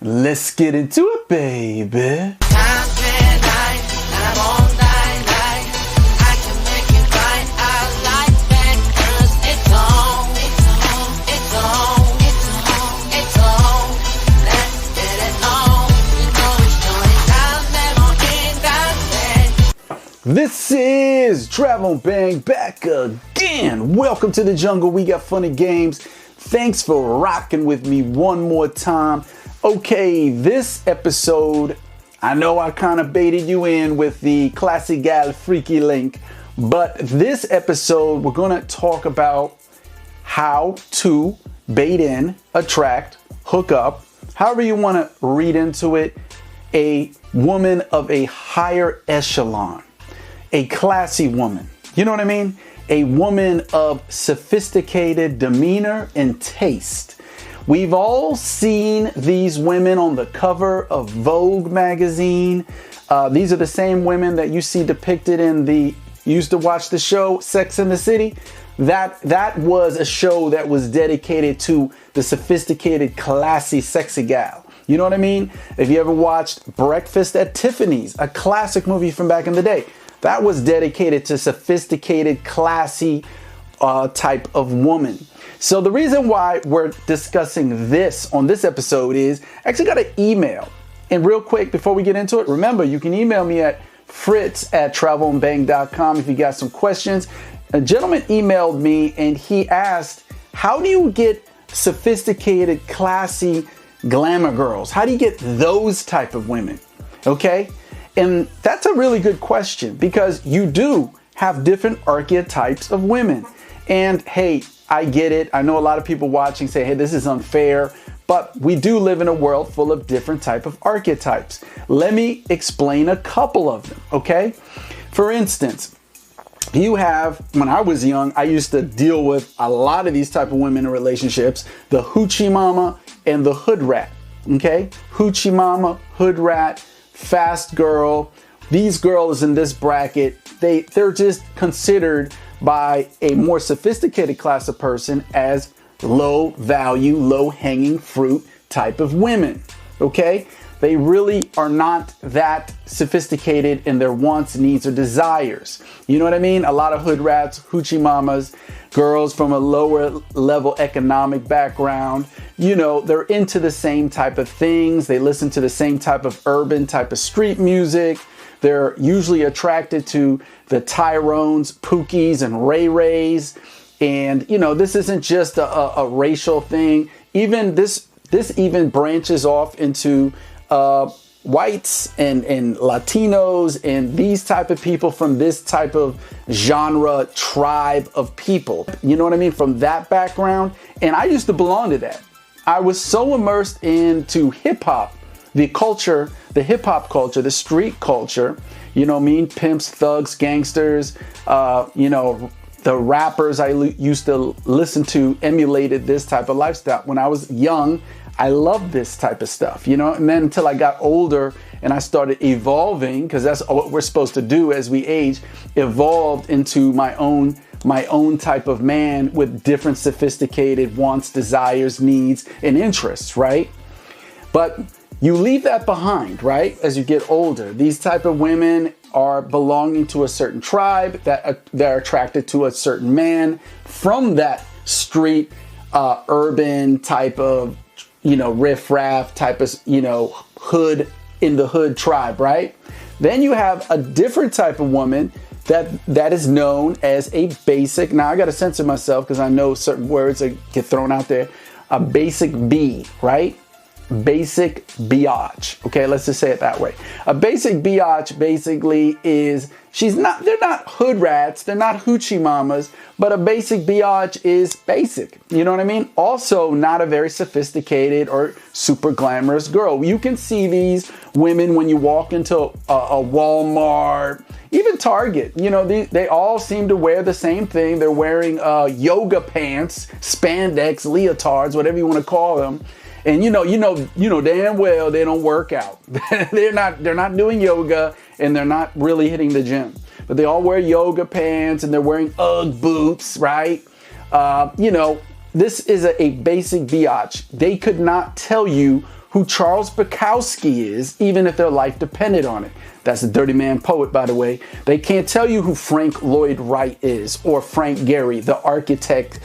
Let's get into it, baby. This is Travel Bang back again. Welcome to the jungle. We got funny games. Thanks for rocking with me one more time. Okay, this episode, I know I kind of baited you in with the classy gal freaky link, but this episode we're going to talk about how to bait in, attract, hook up, however you want to read into it, a woman of a higher echelon, a classy woman. You know what I mean? A woman of sophisticated demeanor and taste. We've all seen these women on the cover of Vogue magazine. These are the same women that you see depicted in you used to watch the show Sex and the City. That was a show that was dedicated to the sophisticated, classy, sexy gal. You know what I mean? If you ever watched Breakfast at Tiffany's, a classic movie from back in the day, that was dedicated to sophisticated, classy type of woman. So the reason why we're discussing this on this episode is I actually got an email. And real quick, before we get into it, remember, you can email me at fritz@travelandbang.com if you got some questions. A gentleman emailed me and he asked, how do you get sophisticated, classy glamour girls? How do you get those type of women? Okay? And that's a really good question because you do have different archetypes of women. And hey, I get it. I know a lot of people watching say, hey, this is unfair, but we do live in a world full of different type of archetypes. Let me explain a couple of them, okay? For instance, you have, when I was young, I used to deal with a lot of these type of women in relationships, the hoochie mama and the hood rat, okay? Hoochie mama, hood rat, fast girl. These girls in this bracket, they're just considered by a more sophisticated class of person as low value, low hanging fruit type of women. Okay? They really are not that sophisticated in their wants, needs, or desires. You know what I mean? A lot of hood rats, hoochie mamas, girls from a lower level economic background, you know, they're into the same type of things. They listen to the same type of urban type of street music. They're usually attracted to the Tyrones, Pookies, and Ray Rays. And, you know, this isn't just a racial thing. Even this even branches off into whites and Latinos and these type of people from this type of genre, tribe of people. You know what I mean? From that background. And I used to belong to that. I was so immersed into hip hop, the culture, the hip hop culture, the street culture, you know what I mean? Pimps, thugs, gangsters, you know, the rappers I used to listen to emulated this type of lifestyle. When I was young, I loved this type of stuff, you know, and then until I got older and I started evolving, because that's what we're supposed to do as we age, evolved into my own type of man with different sophisticated wants, desires, needs, and interests, right? But you leave that behind, right? As you get older, these type of women are belonging to a certain tribe that they're attracted to a certain man from that street, urban type of, you know, riff-raff type of, you know, hood in the hood tribe, right? Then you have a different type of woman that is known as a basic. Now I got to censor myself because I know certain words that get thrown out there. A basic B, right? Basic biatch. Okay, let's just say it that way. A basic biatch basically is, they're not hood rats, they're not hoochie mamas, but a basic biatch is basic. You know what I mean? Also not a very sophisticated or super glamorous girl. You can see these women when you walk into a Walmart, even Target. You know, they all seem to wear the same thing. They're wearing yoga pants, spandex, leotards, whatever you want to call them. And you know damn well they don't work out. they're not doing yoga and they're not really hitting the gym. But they all wear yoga pants and they're wearing Ugg boots, right? You know, this is a basic biatch. They could not tell you who Charles Bukowski is, even if their life depended on it. That's a Dirty Man poet, by the way. They can't tell you who Frank Lloyd Wright is, or Frank Gehry, the architect,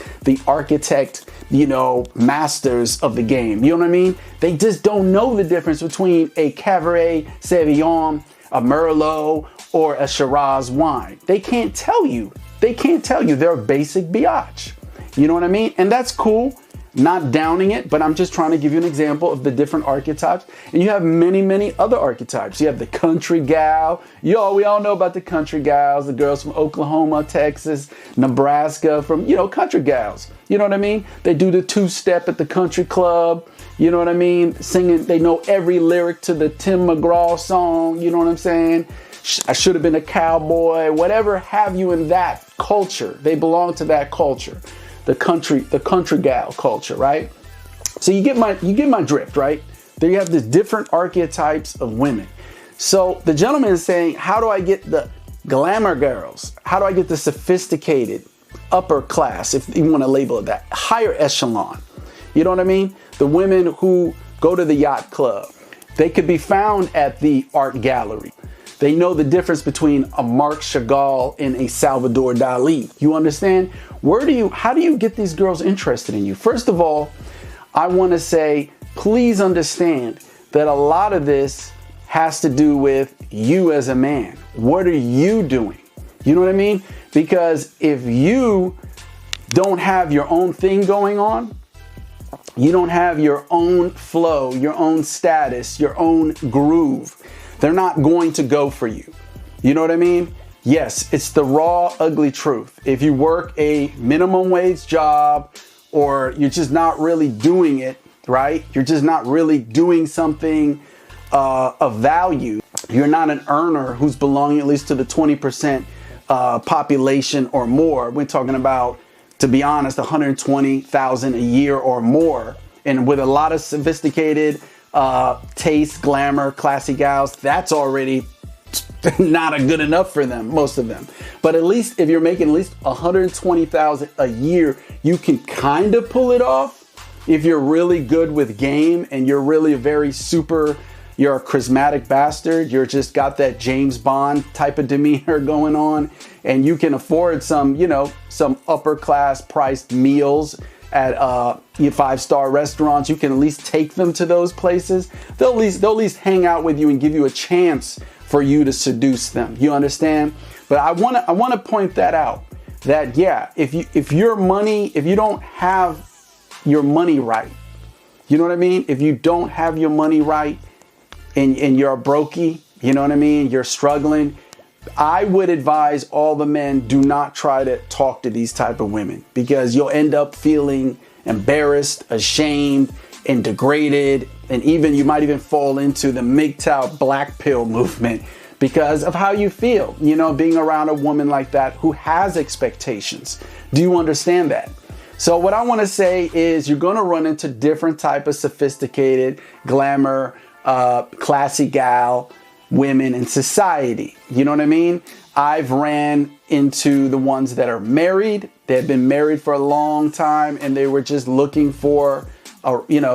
masters of the game. You know what I mean? They just don't know the difference between a Cabernet Sauvignon, a Merlot, or a Shiraz wine. They can't tell you. They're a basic biatch. You know what I mean? And that's cool. Not downing it, but I'm just trying to give you an example of the different archetypes. And you have many, many other archetypes. You have the country gal. We all know about the country gals, the girls from Oklahoma, Texas, Nebraska, from, country gals. You know what I mean? They do the two-step at the country club. You know what I mean? Singing, they know every lyric to the Tim McGraw song. You know what I'm saying? I should have been a cowboy, whatever have you in that culture. They belong to that culture. The country gal culture, right? So you get my drift, right? There you have the different archetypes of women. So the gentleman is saying, how do I get the glamour girls? How do I get the sophisticated upper class, if you want to label it that, higher echelon? You know what I mean? The women who go to the yacht club. They could be found at the art gallery. They know the difference between a Marc Chagall and a Salvador Dali. You understand? How do you get these girls interested in you? First of all, I want to say, please understand that a lot of this has to do with you as a man. What are you doing? You know what I mean? Because if you don't have your own thing going on, you don't have your own flow, your own status, your own groove, they're not going to go for you. You know what I mean? Yes, it's the raw, ugly truth. If you work a minimum wage job, or you're just not really doing it, right? You're just not really doing something of value. You're not an earner who's belonging at least to the 20% population or more. We're talking about, to be honest, 120,000 a year or more. And with a lot of sophisticated taste, glamour, classy gals, that's already not a good enough for them, most of them. But at least if you're making at least 120,000 a year, you can kind of pull it off if you're really good with game and you're really you're a charismatic bastard. You're just got that James Bond type of demeanor going on, and you can afford some upper class priced meals at 5-star restaurants. You can at least take them to those places. They'll at least hang out with you and give you a chance for you to seduce them. You understand? But I want to point that out, that if you don't have your money right, you know what I mean? If you don't have your money right and you're a brokey, you know what I mean? You're struggling. I would advise all the men, do not try to talk to these type of women, because you'll end up feeling embarrassed, ashamed, and degraded. And you might even fall into the MGTOW black pill movement because of how you feel, being around a woman like that who has expectations. Do you understand that? So what I want to say is, you're going to run into different type of sophisticated, glamour, classy gal women in society. You know what I mean? I've ran into the ones that are married. They've been married for a long time, and they were just looking for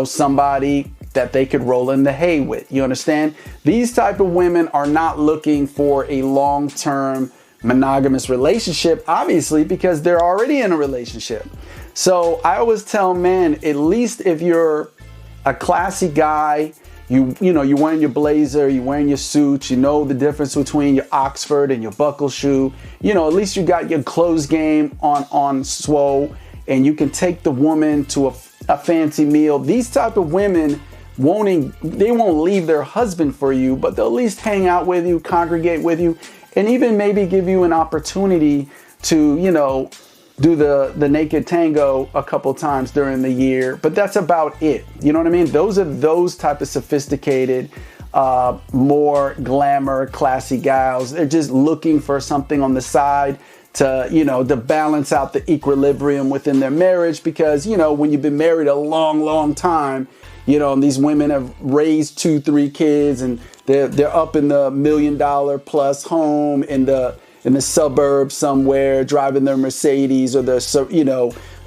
somebody that they could roll in the hay with. You understand? These type of women are not looking for a long-term monogamous relationship, obviously, because they're already in a relationship. So I always tell men, at least if you're a classy guy, you're wearing your blazer, you're wearing your suits, you know the difference between your Oxford and your buckle shoe, at least you got your clothes game on swole, and you can take the woman to a fancy meal. These type of women won't leave their husband for you, but they'll at least hang out with you, congregate with you, and even maybe give you an opportunity to, do the naked tango a couple times during the year. But that's about it. You know what I mean? Those type of sophisticated, more glamour, classy gals. They're just looking for something on the side to balance out the equilibrium within their marriage, because, when you've been married a long, long time, and these women have raised 2-3 kids, and they're up in the $1 million plus home in the suburbs somewhere, driving their Mercedes or their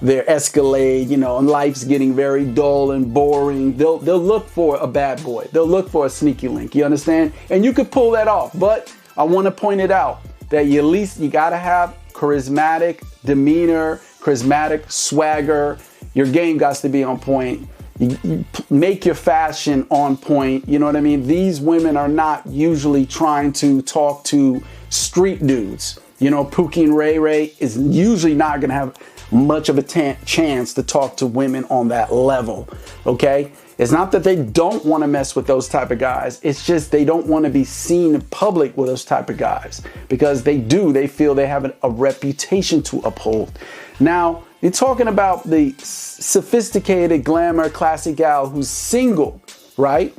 their Escalade, you know, and life's getting very dull and boring, they'll look for a bad boy. They'll look for a sneaky link. You understand? And you could pull that off. But I want to point it out that you got to have charismatic demeanor, charismatic swagger. Your game got to be on point. You make your fashion on point. You know what I mean? These women are not usually trying to talk to street dudes. You know, Pookie and Ray Ray is usually not going to have much of a chance to talk to women on that level. Okay? It's not that they don't want to mess with those type of guys. It's just they don't want to be seen in public with those type of guys, because they feel they have a reputation to uphold. Now, you're talking about the sophisticated glamour classy gal who's single, right?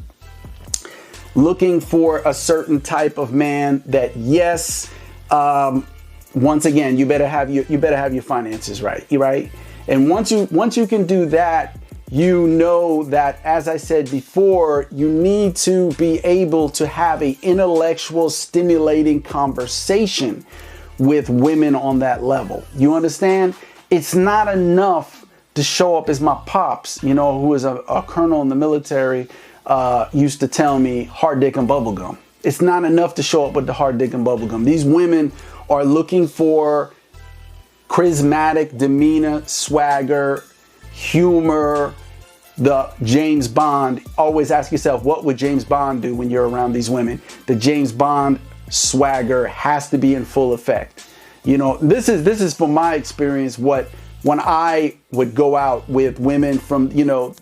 Looking for a certain type of man that, yes, once again, you better have your finances right, right? And once you can do that, you know that, as I said before, you need to be able to have an intellectual, stimulating conversation with women on that level. You understand? It's not enough to show up as my pops, you know, who was a colonel in the military, used to tell me hard dick and bubblegum. It's not enough to show up with the hard dick and bubblegum. These women are looking for charismatic demeanor, swagger, humor, the James Bond. Always ask yourself, what would James Bond do when you're around these women? The James Bond swagger has to be in full effect. You know, this is from my experience when I would go out with women from, you know,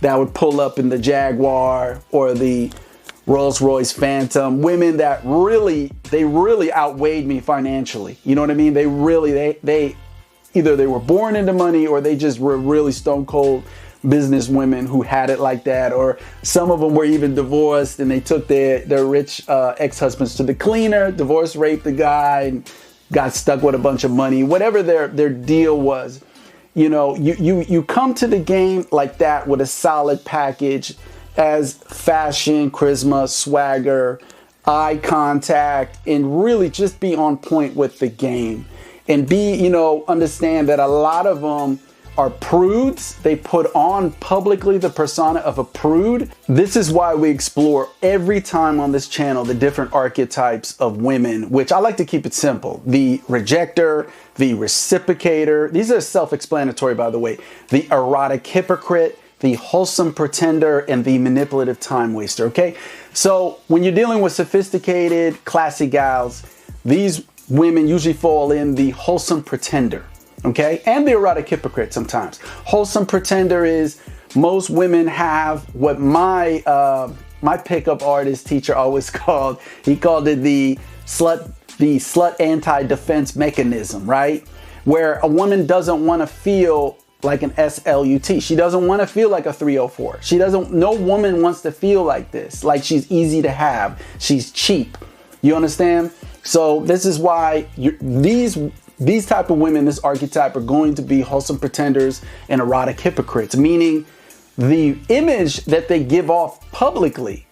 that would pull up in the Jaguar or the Rolls-Royce Phantom, women that really outweighed me financially. You know what I mean? They either they were born into money, or they just were really stone cold business women who had it like that, or some of them were even divorced and they took their rich ex-husbands to the cleaner, divorce raped the guy, and got stuck with a bunch of money, whatever their deal was. You know, you come to the game like that with a solid package as fashion, charisma, swagger, eye contact, and really just be on point with the game. And understand that a lot of them are prudes. They put on publicly the persona of a prude. This is why we explore every time on this channel the different archetypes of women, which I like to keep it simple. The rejecter, the reciprocator. These are self-explanatory, by the way. The erotic hypocrite, the wholesome pretender, and the manipulative time waster, okay? So when you're dealing with sophisticated, classy gals, these women usually fall in the wholesome pretender, okay? And the erotic hypocrite sometimes. Wholesome pretender is, most women have what my pickup artist teacher always called, he called it the slut anti-defense mechanism, right? Where a woman doesn't want to feel like an SLUT. She doesn't want to feel like a 304. No woman wants to feel like this, like she's easy to have. She's cheap. You understand? So this is why these type of women, this archetype, are going to be wholesome pretenders and erotic hypocrites, meaning the image that they give off publicly,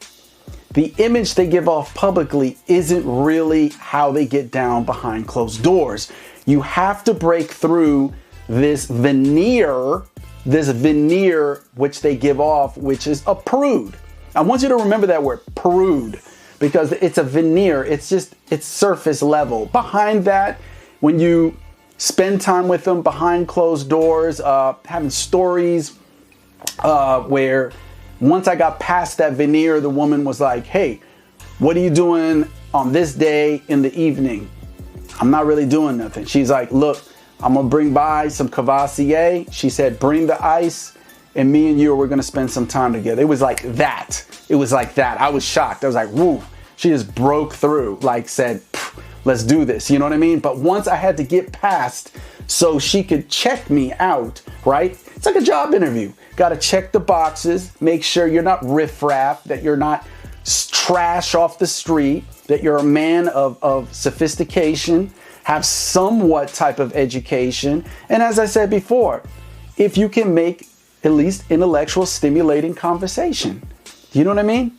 isn't really how they get down behind closed doors. You have to break through this veneer which they give off, which is a prude. I want you to remember that word, prude, because it's a veneer. It's surface level. Behind that, when you spend time with them behind closed doors, having stories where once I got past that veneer, the woman was like, hey, what are you doing on this day in the evening? I'm not really doing nothing. She's like, look, I'm gonna bring by some Cavassier. She said, bring the ice, and me and you, we're gonna spend some time together. It was like that. I was shocked. I was like, woo. She just broke through, like said, let's do this. You know what I mean? But once I had to get past so she could check me out, right? It's like a job interview. Got to check the boxes, make sure you're not riffraff, that you're not trash off the street, that you're a man of sophistication, have somewhat type of education. And as I said before, if you can make at least intellectual stimulating conversation, you know what I mean?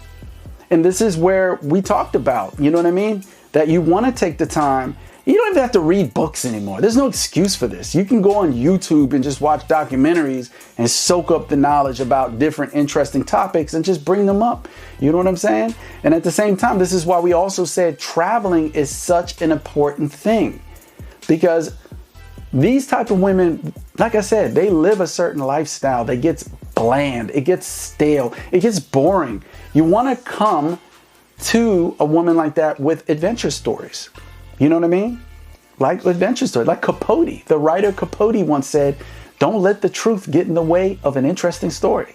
And this is where we talked about, you know what I mean? That you want to take the time You don't even have to read books anymore. There's no excuse for this. You can go on YouTube and just watch documentaries and soak up the knowledge about different interesting topics and just bring them up. You know what I'm saying? And at the same time, this is why we also said traveling is such an important thing, because these type of women, like I said, they live a certain lifestyle that gets bland, it gets stale, it gets boring. You want to come to a woman like that with adventure stories. You know what I mean? Like adventure stories, like Capote. The writer Capote once said, "Don't let the truth get in the way of an interesting story."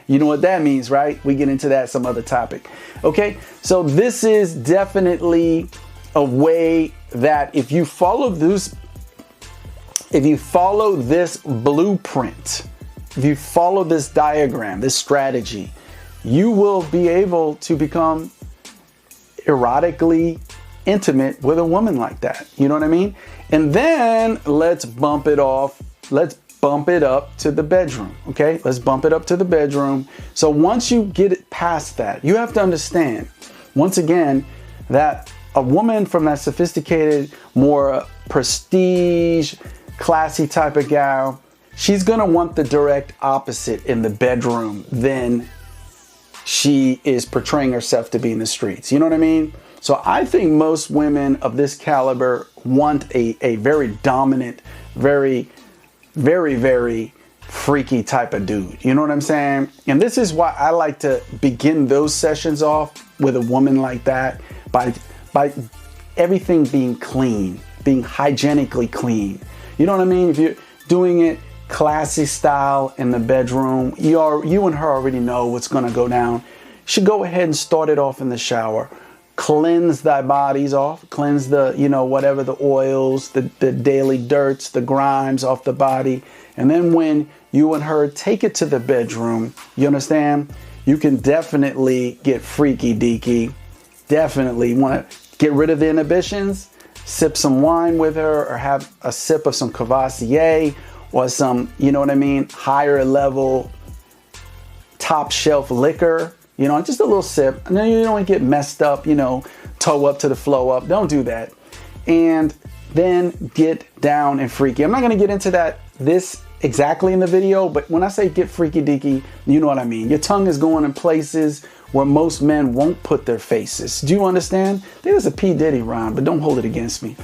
You know what that means, right? We get into that some other topic. Okay, so this is definitely a way that if you follow this blueprint, if you follow this diagram, this strategy, you will be able to become erotically intimate with a woman like that. You know what I mean? And then let's bump it off. Let's bump it up to the bedroom. Okay? Let's bump it up to the bedroom. So once you get it past that, you have to understand, once again, that a woman from that sophisticated, more prestige, classy type of gal, she's going to want the direct opposite in the bedroom than she is portraying herself to be in the streets. You know what I mean? So I think most women of this caliber want a very dominant, very, very, very freaky type of dude. You know what I'm saying? And this is why I like to begin those sessions off with a woman like that by everything being clean, being hygienically clean. You know what I mean? If you're doing it classy style in the bedroom, you and her already know what's going to go down. You should go ahead and start it off in the shower. Cleanse thy bodies off, cleanse the, whatever, the oils, the daily dirts, the grimes off the body. And then when you and her take it to the bedroom, you understand, you can definitely get freaky deaky. Definitely want to get rid of the inhibitions, sip some wine with her, or have a sip of some Cavassier or some, higher level, top shelf liquor. Just a little sip. And then you don't get messed up, toe up to the flow up. Don't do that. And then get down and freaky. I'm not going to get into this exactly in the video, but when I say get freaky deaky, you know what I mean. Your tongue is going in places where most men won't put their faces. Do you understand? There's a P. Diddy rhyme, but don't hold it against me.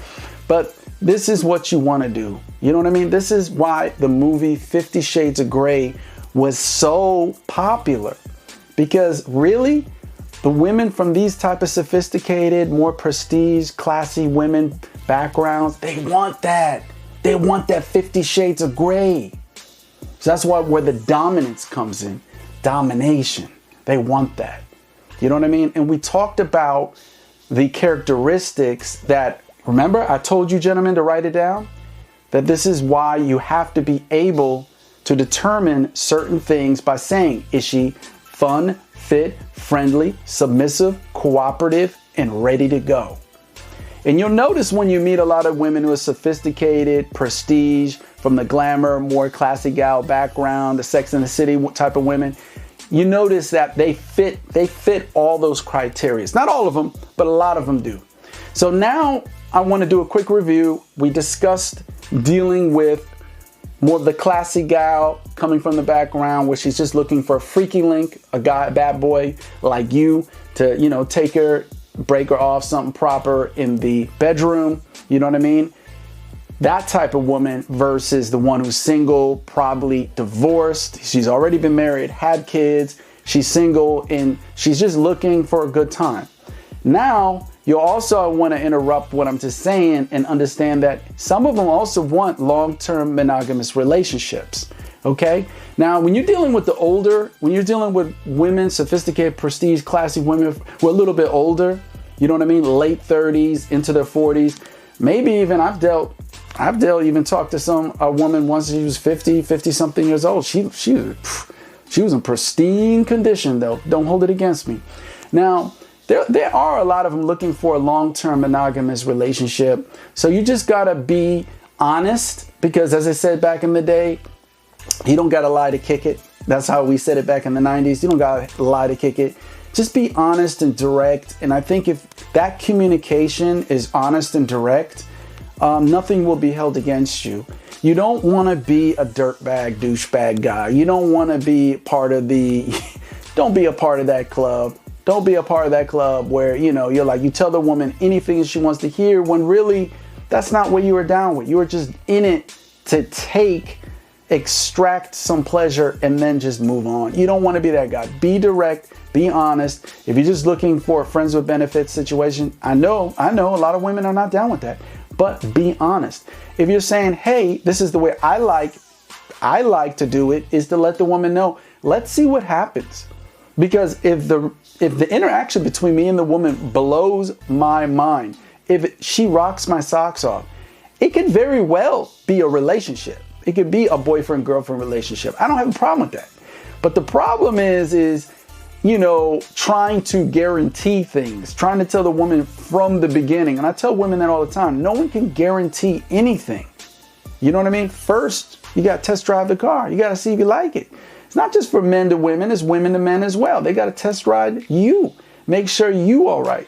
But this is what you want to do. You know what I mean? This is why the movie 50 Shades of Grey was so popular. Because really, the women from these type of sophisticated, more prestige, classy women backgrounds, they want that. They want that 50 Shades of Grey. So that's where the dominance comes in. Domination. They want that. You know what I mean? And we talked about the characteristics that, remember, I told you gentlemen to write it down, that this is why you have to be able to determine certain things by saying, is she fun, fit, friendly, submissive, cooperative, and ready to go. And you'll notice when you meet a lot of women who are sophisticated, prestige, from the glamour, more classy gal background, the Sex and the City type of women, you notice that they fit all those criteria. Not all of them, but a lot of them do. So now I want to do a quick review. We discussed dealing with more of the classy gal coming from the background where she's just looking for a freaky link, a guy, a bad boy like you to, take her, break her off something proper in the bedroom. You know what I mean? That type of woman versus the one who's single, probably divorced. She's already been married, had kids. She's single and she's just looking for a good time. Now, you also want to interrupt what I'm just saying and understand that some of them also want long-term monogamous relationships. Okay? Now, when you're dealing with when you're dealing with women, sophisticated, prestige, classy women who are a little bit older, you know what I mean? Late 30s into their 40s. Maybe even I've even talked to a woman once she was 50 something years old. She was in pristine condition though. Don't hold it against me. Now, there are a lot of them looking for a long-term monogamous relationship. So you just gotta be honest, because as I said back in the day, you don't gotta lie to kick it. That's how we said it back in the 90s. You don't gotta lie to kick it. just be honest and direct. And I think if that communication is honest and direct, nothing will be held against you. You don't want to be a dirtbag, douchebag guy. You don't want to be part of the, don't be a part of that club. Don't be a part of that club where, you know, you're like, you tell the woman anything that she wants to hear when really that's not what you were down with. You were just in it to extract some pleasure and then just move on. You don't want to be that guy. Be direct, be honest. If you're just looking for a friends with benefits situation, I know a lot of women are not down with that, but be honest. If you're saying, hey, this is the way I like to do it, is to let the woman know, let's see what happens. Because if the interaction between me and the woman blows my mind, if she rocks my socks off, it could very well be a relationship. It could be a boyfriend-girlfriend relationship. I don't have a problem with that. But the problem is, you know, trying to guarantee things, trying to tell the woman from the beginning. And I tell women that all the time. No one can guarantee anything. You know what I mean? First, you got to test drive the car. You got to see if you like it. It's not just for men to women, it's women to men as well. They got to test ride you. Make sure you all right.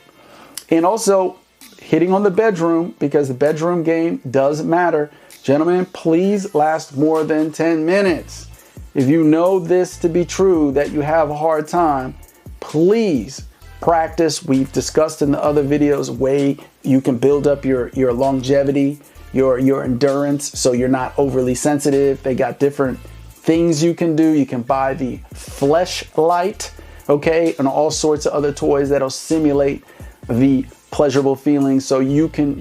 And also hitting on the bedroom, because the bedroom game does matter. Gentlemen, please last more than 10 minutes. If you know this to be true, that you have a hard time, please practice. We've discussed in the other videos a way you can build up your longevity, your endurance, so you're not overly sensitive. They got different things you can do. You can buy the fleshlight, okay, and all sorts of other toys that'll simulate the pleasurable feelings, so you can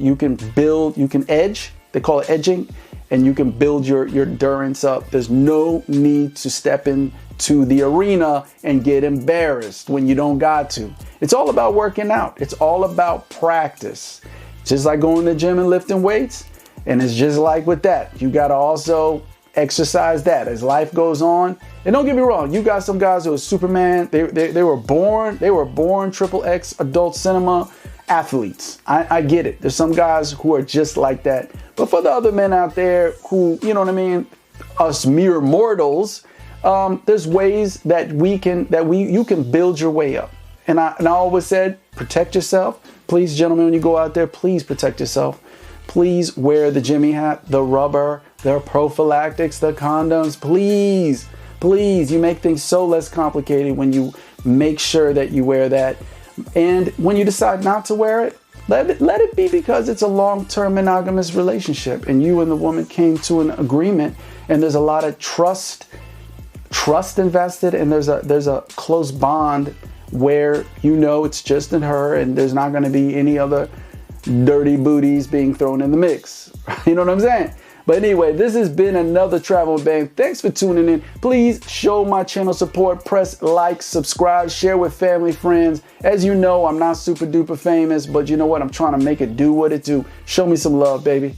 edge. They call it edging, and you can build your endurance up. There's no need to step into the arena and get embarrassed when you don't got to. It's all about working out. It's all about practice. Just like going to the gym and lifting weights. And it's just like with that. You got to also exercise that as life goes on. And don't get me wrong, you got some guys who are Superman. They were born XXX adult cinema athletes. I get it. There's some guys who are just like that. But for the other men out there who, you know what I mean, us mere mortals, there's ways that you can build your way up. And I always said, protect yourself. Please, gentlemen, when you go out there, please protect yourself. Please wear the Jimmy hat, the rubber, the prophylactics, the condoms. Please, please. You make things so less complicated when you make sure that you wear that. And when you decide not to wear it, let it be because it's a long-term monogamous relationship and you and the woman came to an agreement, and there's a lot of trust invested, and there's a close bond where you know it's just in her and there's not going to be any other dirty booties being thrown in the mix. You know what I'm saying? But anyway, this has been another Travel Bang. Thanks for tuning in. Please show my channel support. Press like, subscribe, share with family, friends. As you know, I'm not super duper famous, but you know what? I'm trying to make it do what it do. Show me some love, baby.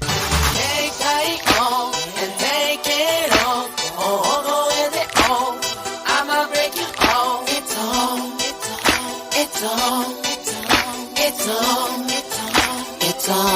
It's on.